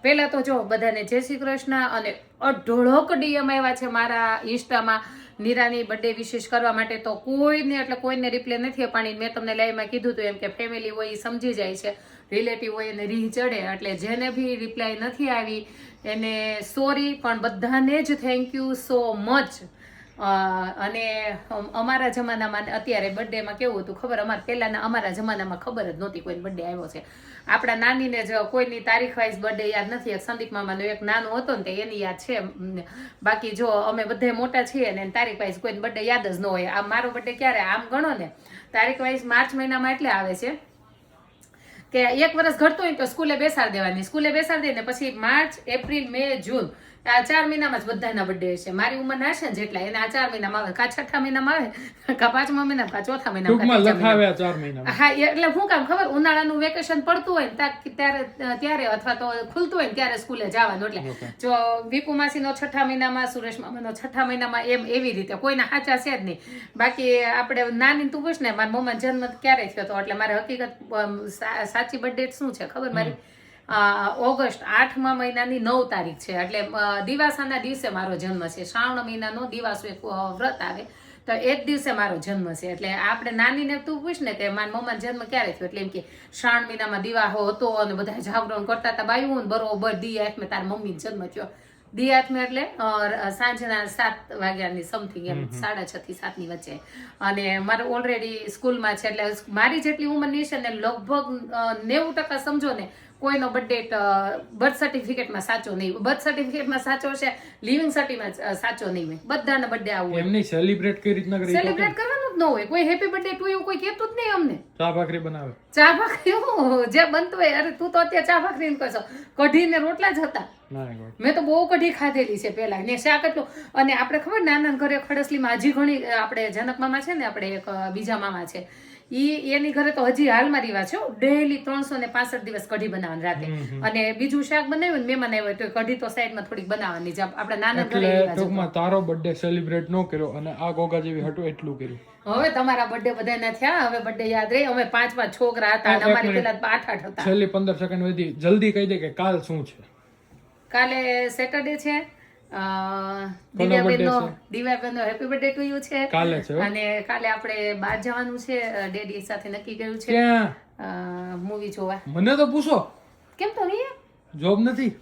પહેલા તો જો બધાને જય શ્રી કૃષ્ણ અને અઢળક ડીએમ આવ્યા છે મારા ઇન્સ્ટામાં નીરાની બર્થડે વિશેષ કરવા માટે. તો કોઈને રિપ્લે નથી અપાણી. મેં તમને લાઈવમાં કીધું હતું એમ કે ફેમિલી હોય એ સમજી જાય છે, રિલેટિવ હોય એને રીહ ચડે. એટલે જેને બી રિપ્લાય નથી આવી એને સોરી, પણ બધાને જ થેન્ક યુ સો મચ. અને અમારા જમાનામાં અત્યારે બર્થડેમાં કેવું હતું ખબર? અમારા જમાનામાં ખબર જ નહોતી કોઈ બર્થડે આવ્યો છે. આપણા નાનીને જ કોઈની તારીખ વાઇઝ બર્થડે યાદ નથી. એક સંદીપ મામાનો એક નાનો હતો ને તે એની યાદ છે. બાકી જો અમે બધા મોટા છીએ ને તારીખ વાઇઝ કોઈને બર્થડે યાદ જ ન હોય. આ મારો બર્થડે ક્યારે આમ ગણો ને તારીખ વાઇઝ માર્ચ મહિનામાં એટલે આવે છે કે એક વર્ષ ઘટતું હોય તો સ્કૂલે બેસાડી દેવાની. સ્કૂલે બેસાડી દઈને પછી માર્ચ, એપ્રિલ, મે, જૂન આ 4 મહિનામાં જ બધાના બર્થડે હશે. મારી ઉંમરના હશે ને જેટલા એને આ 4 મહિનામાં આવે, કા 6ઠા મહિનામાં આવે, કા 5મા મહિનામાં, કા 4થા મહિનામાં. હા, એટલે શું કામ ખબર? ઉનાળાનું વેકેશન પડતું હોય ને ત્યારે અથવા તો ખુલતું હોય ને ત્યારે સ્કૂલે જવાનું. એટલે જો વિપુ માસીનો 6ઠા મહિનામાં, સુરેશ મામાનો 6ઠા મહિનામાં, એમ એવી રીતે કોઈના સાચા છે જ નહીં. બાકી આપણે નાની તું પૂછ ને મારા મમ્માનો જન્મ ક્યારે થયો હતો, એટલે મારે હકીકત સાચી બર્થડે શું છે ખબર? મારી ઓગસ્ટ 8મા મહિનાની 9 તારીખ છે. એટલે દિવાસાના દિવસે મારો જન્મ છે. શ્રાવણ મહિનાનો દિવાસો એક વ્રત આવે તો એ જ દિવસે મારો જન્મ છે. એટલે આપણે નાનીને તું પૂછ ને કે મારા મમ્માનો જન્મ ક્યારે થયો, એટલે એમ કે શ્રાવણ મહિનામાં દિવાહો હતો અને બધા જાગરણ કરતા હતા બાયું ને બરોબર દી આઠમે તારા મમ્મીનો જન્મ થયો. દી આઠમે એટલે સાંજના 7 વાગ્યાની સમથિંગ, એમ 6:30 થી 7ની વચ્ચે. અને મારે ઓલરેડી સ્કૂલમાં છે એટલે મારી જેટલી ઉંમરની છે ને લગભગ 90% સમજો ને કોઈનો બર્થડે બર્થ સર્ટિફિકેટમાં સાચો નહીં. બર્થ સર્ટિફિકેટમાં સાચો છે, લિવિંગ સર્ટિફિકેટમાં સાચો નહીં હોય. બધાના બર્થડે આવું હોય. એમની સેલિબ્રેટ કઈ રીતના કરી? સેલિબ્રેટ કરવાનું જ ન હોય. કોઈ હેપી બર્થડે ટુ એવું કોઈ કહેતું જ નહીં અમને. ચા ભાખરી બનાવે, ચા ભાખરી જે બનતું હોય. અરે તું તો અત્યારે ચા ભાખરી ને કહેશો, કઢીને રોટલા જ હતા. મેં તો બહુ કઢી ખાધેલી છે પેલા ને શાક એટલું. અને આપણે ખબર નાના ઘરે ખડસલીમાં હજી ઘણી આપણે જનક મામા છે ને, આપણે એક બીજા મામા છે, એની ઘરે તો હજી હાલમાં રિવાજ છે ડેઈલી 365 દિવસ કઢી બનાવવાની રાતે. અને બીજું શાક બનાવ્યું ને મહેમાન આવ્યો તો કઢી તો સાઈડમાં થોડીક બનાવવાની. આપણે નાના ઘરે ટૂંકમાં તારો બર્થડે સેલિબ્રેટ ન કર્યો અને આ ગોગા જેવી હતું એટલું કર્યું. હવે તમારા બર્થડે બધાના થયા, હવે બર્થડે યાદ રહી. અમે 5 છોકરા હતા અને અમારી પેલા 8 હતા. છેલ્લી 15 સેકન્ડ વધી જલ્દી કહી દે કે કાલ શું છે? કાલે સેટરડે છે. દિવ્યાબેનનો હેપી બર્થડે ટુ યુ છે કાલે છે. અને કાલે આપણે બહાર જવાનું છે, ડેડી સાથે નક્કી કર્યું છે મૂવી જોવા. મને તો પૂછો કેમ? તો નહીં જોબ નથી.